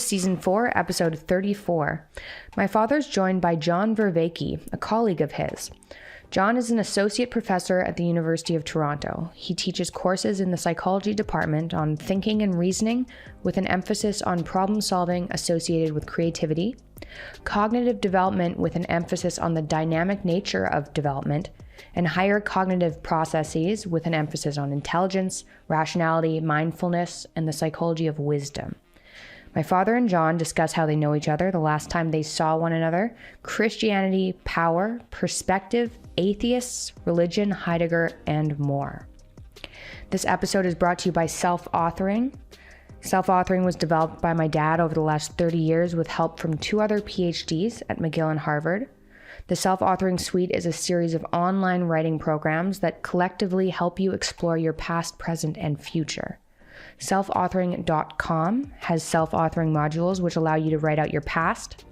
Season 4, Episode 34. My father's joined by John Vervaeke, a colleague of his. John is an associate professor at the University of Toronto. He teaches courses in the psychology department on thinking and reasoning, with an emphasis on problem solving associated with creativity, cognitive development with an emphasis on the dynamic nature of development, and higher cognitive processes with an emphasis on intelligence, rationality, mindfulness, and the psychology of wisdom. My father and John discuss how they know each other, the last time they saw one another, Christianity, power, perspective, atheists, religion, Heidegger, and more. This episode is brought to you by Self-Authoring. Self-Authoring was developed by my dad over the last 30 years with help from 2 other PhDs at McGill and Harvard. The Self-Authoring Suite is a series of online writing programs that collectively help you explore your past, present, and future. Selfauthoring.com has self-authoring modules which allow you to write out your past.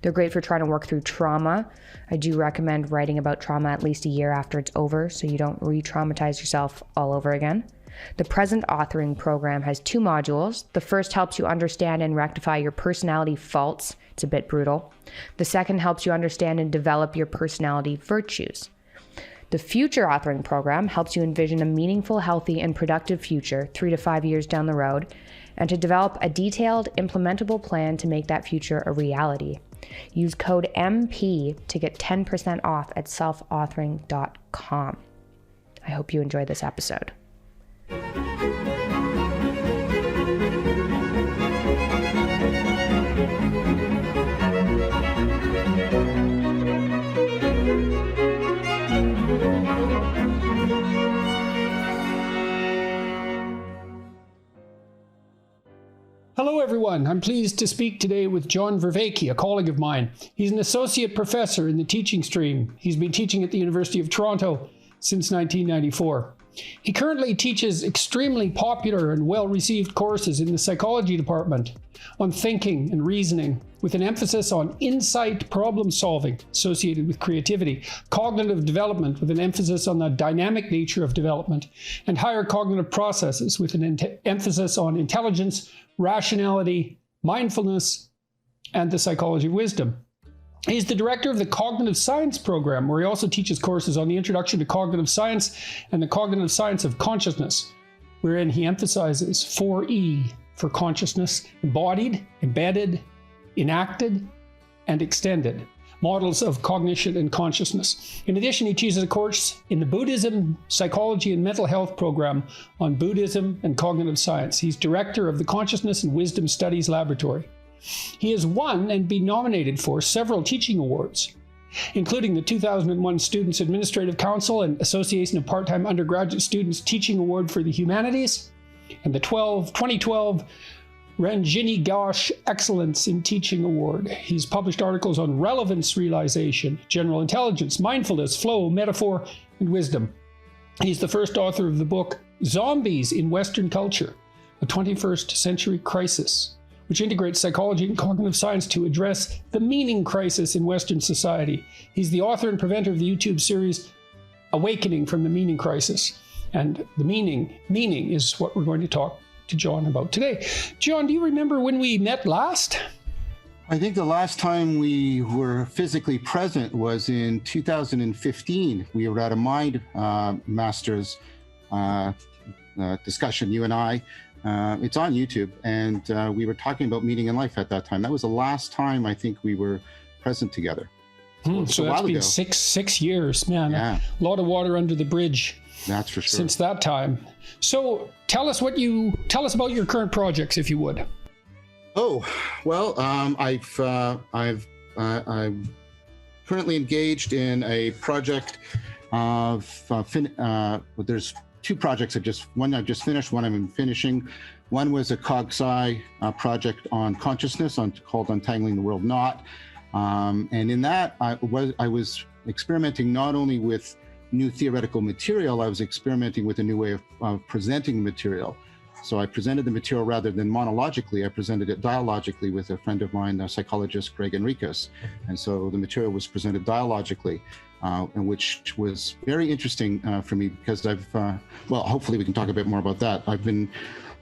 They're great for trying to work through trauma. I do recommend writing about trauma at least a year after it's over so you don't re-traumatize yourself all over again. The Present Authoring program has 2 modules. The first helps you understand and rectify your personality faults. It's a bit brutal. The second helps you understand and develop your personality virtues. The Future Authoring program helps you envision a meaningful, healthy, and productive future 3 to 5 years down the road, and to develop a detailed, implementable plan to make that future a reality. Use code MP to get 10% off at selfauthoring.com. I hope you enjoy this episode. Hello, everyone. I'm pleased to speak today with John Vervaeke, a colleague of mine. He's an associate professor in the teaching stream. He's been teaching at the University of Toronto since 1994. He currently teaches extremely popular and well-received courses in the psychology department on thinking and reasoning, with an emphasis on insight problem solving associated with creativity, cognitive development with an emphasis on the dynamic nature of development, and higher cognitive processes with an emphasis on intelligence, rationality, mindfulness, and the psychology of wisdom. He's the director of the Cognitive Science program, where he also teaches courses on the introduction to cognitive science and the cognitive science of consciousness, wherein he emphasizes 4E for consciousness: embodied, embedded, enacted, and extended models of cognition and consciousness. In addition, he teaches a course in the Buddhism, Psychology, and Mental Health program on Buddhism and cognitive science. He's director of the Consciousness and Wisdom Studies Laboratory. He has won and been nominated for several teaching awards, including the 2001 Students Administrative Council and Association of Part-Time Undergraduate Students Teaching Award for the Humanities, and the 2012 Ranjini Ghosh Excellence in Teaching Award. He's published articles on relevance realization, general intelligence, mindfulness, flow, metaphor, and wisdom. He's the first author of the book Zombies in Western Culture, a 21st Century Crisis, which integrates psychology and cognitive science to address the meaning crisis in Western society. He's the author and presenter of the YouTube series Awakening from the Meaning Crisis. And the meaning is what we're going to talk to John about today. John, do you remember when we met last? I think the last time we were physically present was in 2015. We were at a Mind Masters discussion, you and I. It's on YouTube, and we were talking about meaning in life at that time. That was the last time I think we were present together. So that's been six years, man. Yeah. A lot of water under the bridge. That's for sure. Since that time. So tell us about your current projects, if you would. Oh, well, I'm currently engaged in a project of there's 2 projects. One I've just finished, one I'm finishing. One was a CogSci project on consciousness called Untangling the World Knot. And in that, I was experimenting not only with new theoretical material, I was experimenting with a new way of presenting the material. So I presented the material rather than monologically, I presented it dialogically with a friend of mine, a psychologist, Greg Enriquez. And so the material was presented dialogically, and which was very interesting for me because hopefully we can talk a bit more about that. I've been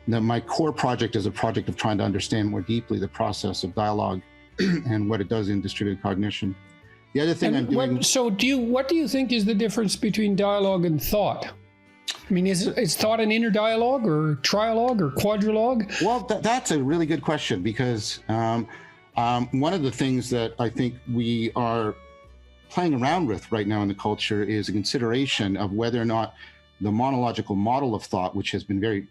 my core project is a project of trying to understand more deeply the process of dialogue and what it does in distributed cognition. The other thing I'm doing. What do you think is the difference between dialogue and thought? I mean, is thought an inner dialogue or trialogue or quadrilogue? Well, that's a really good question, because one of the things that I think we are playing around with right now in the culture is a consideration of whether or not the monological model of thought, which has been very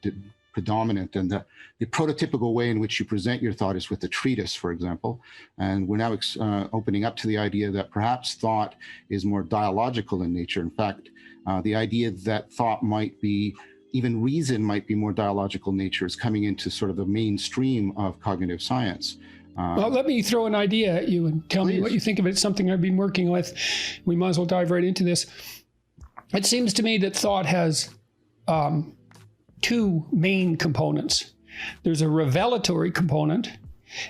predominant, and the prototypical way in which you present your thought is with the treatise, for example. And we're now opening up to the idea that perhaps thought is more dialogical in nature. In fact, the idea that thought might be, even reason might be more dialogical nature is coming into sort of the mainstream of cognitive science. Well, let me throw an idea at you and tell me what you think of it. It's something I've been working with. We might as well dive right into this. It seems to me that thought has two main components. There's a revelatory component,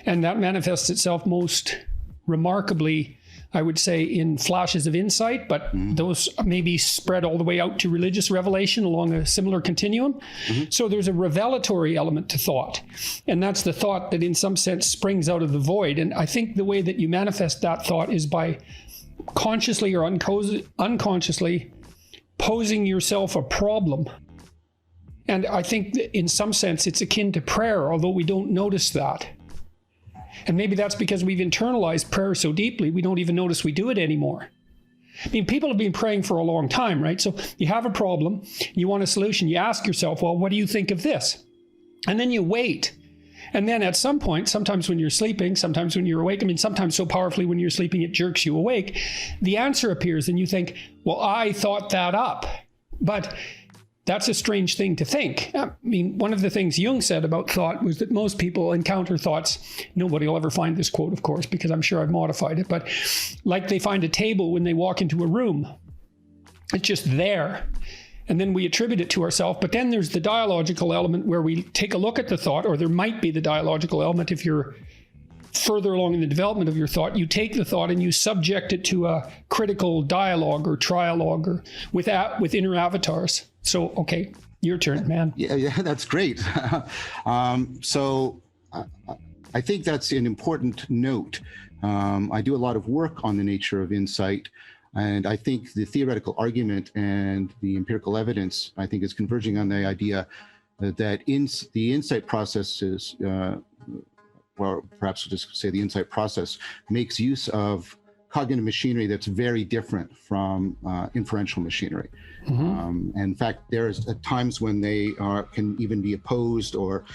and that manifests itself most remarkably, I would say, in flashes of insight, but those may be spread all the way out to religious revelation along a similar continuum. So there's a revelatory element to thought, and that's the thought that in some sense springs out of the void. And I think the way that you manifest that thought is by consciously or unconsciously posing yourself a problem. And I think that in some sense it's akin to prayer, although we don't notice that. And maybe that's because we've internalized prayer so deeply, we don't even notice we do it anymore. I mean, people have been praying for a long time, right? So you have a problem, you want a solution, you ask yourself, well, what do you think of this? And then you wait. And then at some point, sometimes when you're sleeping, sometimes when you're awake, I mean, sometimes so powerfully when you're sleeping, it jerks you awake, the answer appears and you think, well, I thought that up. But that's a strange thing to think. I mean, one of the things Jung said about thought was that most people encounter thoughts. Nobody will ever find this quote, of course, because I'm sure I've modified it, but like they find a table when they walk into a room. It's just there. And then we attribute it to ourselves. But then there's the dialogical element where we take a look at the thought, or there might be the dialogical element if you're further along in the development of your thought. You take the thought and you subject it to a critical dialogue or trialogue or with inner avatars. So, okay, your turn, man. Yeah, that's great. So I think that's an important note. I do a lot of work on the nature of insight, and I think the theoretical argument and the empirical evidence, I think, is converging on the idea that the insight process is, or perhaps we'll just say the insight process, makes use of cognitive machinery that's very different from inferential machinery. In fact, there's times when they can even be opposed or